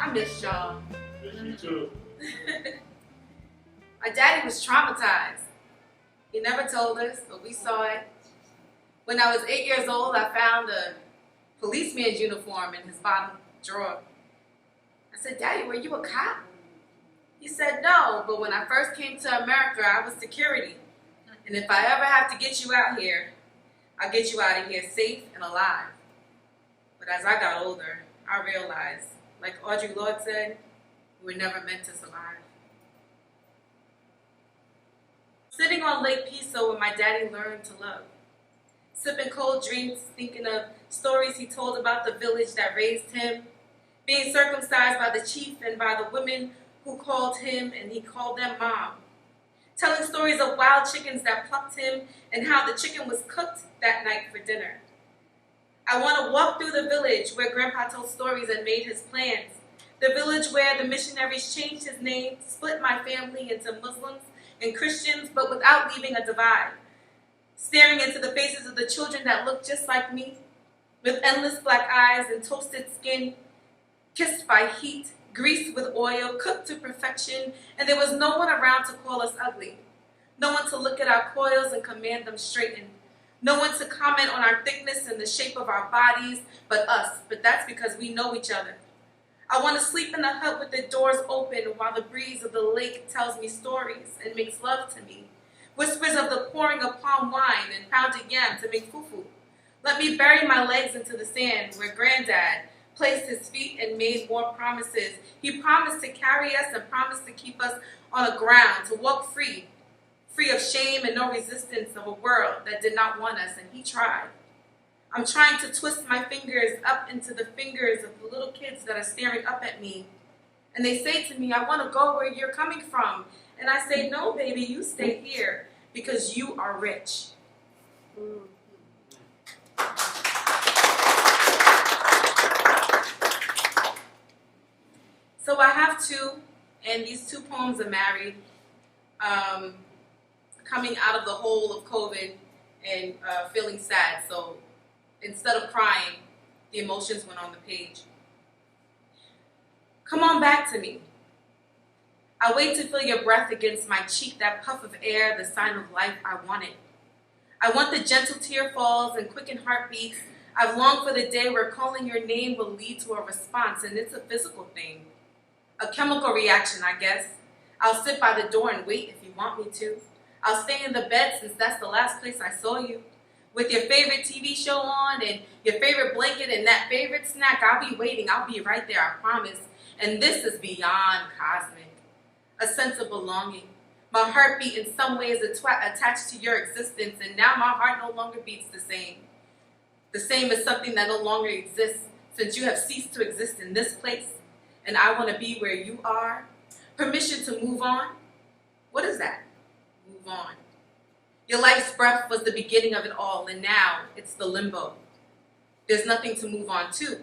I miss y'all. Miss you too. My daddy was traumatized. He never told us, but we saw it. When I was 8 years old, I found a policeman's uniform in his bottom drawer. I said, Daddy, were you a cop? He said, no, but when I first came to America, I was security. And if I ever have to get you out here, I'll get you out of here safe and alive. But as I got older, I realized, like Audre Lorde said, we were never meant to survive. Sitting on Lake Piso where my daddy learned to love. Sipping cold drinks, thinking of stories he told about the village that raised him. Being circumcised by the chief and by the women who called him and he called them mom. Telling stories of wild chickens that plucked him and how the chicken was cooked that night for dinner. I want to walk through the village where Grandpa told stories and made his plans. The village where the missionaries changed his name, split my family into Muslims and Christians, but without leaving a divide. Staring into the faces of the children that looked just like me, with endless black eyes and toasted skin, kissed by heat, greased with oil, cooked to perfection, and there was no one around to call us ugly. No one to look at our coils and command them straightened. No one to comment on our thickness and the shape of our bodies but us, but that's because we know each other. I want to sleep in the hut with the doors open while the breeze of the lake tells me stories and makes love to me. Whispers of the pouring of palm wine and pounded yam to make fufu. Let me bury my legs into the sand where Granddad placed his feet and made more promises. He promised to carry us and promised to keep us on the ground, to walk free of shame and no resistance of a world that did not want us, and he tried. I'm trying to twist my fingers up into the fingers of the little kids that are staring up at me. And they say to me, I want to go where you're coming from. And I say, no, baby, you stay here because you are rich. So I have two, and these two poems are married, coming out of the hole of COVID and feeling sad. So instead of crying, the emotions went on the page. Come on back to me. I wait to feel your breath against my cheek, that puff of air, the sign of life I wanted. I want the gentle tear falls and quickened heartbeats. I've longed for the day where calling your name will lead to a response, and it's a physical thing. A chemical reaction, I guess. I'll sit by the door and wait if you want me to. I'll stay in the bed since that's the last place I saw you. With your favorite TV show on and your favorite blanket and that favorite snack, I'll be waiting. I'll be right there, I promise. And this is beyond cosmic. A sense of belonging. My heartbeat in some ways attached to your existence, and now my heart no longer beats the same. The same as something that no longer exists since you have ceased to exist in this place, and I want to be where you are. Permission to move on? What is that? Move on. Your life's breath was the beginning of it all, and now it's the limbo. There's nothing to move on to.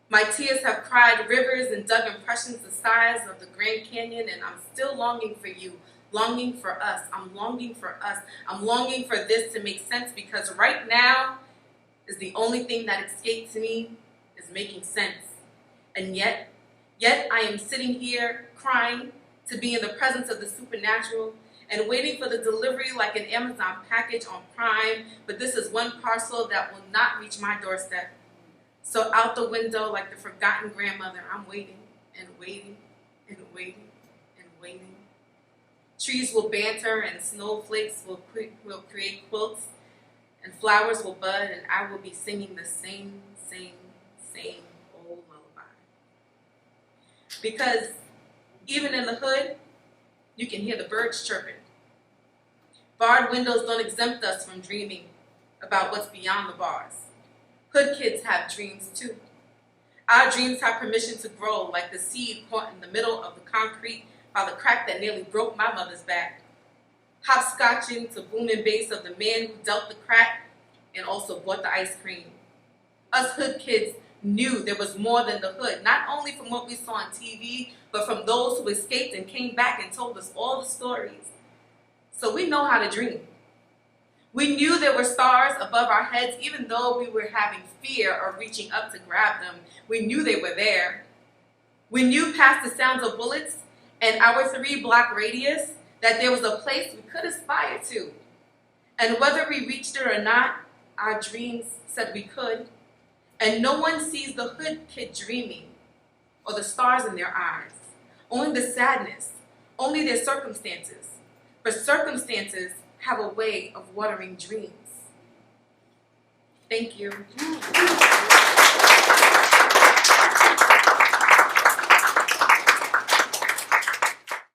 My tears have cried rivers and dug impressions the size of the Grand Canyon, and I'm still longing for you, longing for us. I'm longing for us. I'm longing for this to make sense, because right now is the only thing that escapes me is making sense. And yet I am sitting here crying to be in the presence of the supernatural and waiting for the delivery like an Amazon package on Prime, but this is one parcel that will not reach my doorstep. So out the window, like the forgotten grandmother, I'm waiting and waiting and waiting and waiting. Trees will banter and snowflakes will create quilts, and flowers will bud, and I will be singing the same old lullaby. Because even in the hood, you can hear the birds chirping. Barred windows don't exempt us from dreaming about what's beyond the bars. Hood kids have dreams too. Our dreams have permission to grow like the seed caught in the middle of the concrete by the crack that nearly broke my mother's back. Hopscotching to boom and bass of the man who dealt the crack and also bought the ice cream. Us hood kids knew there was more than the hood, not only from what we saw on TV, but from those who escaped and came back and told us all the stories. So we know how to dream. We knew there were stars above our heads, even though we were having fear of reaching up to grab them. We knew they were there. We knew past the sounds of bullets and our 3-block radius that there was a place we could aspire to. And whether we reached it or not, our dreams said we could. And no one sees the hood kid dreaming or the stars in their eyes, only the sadness, only their circumstances. For circumstances have a way of watering dreams. Thank you.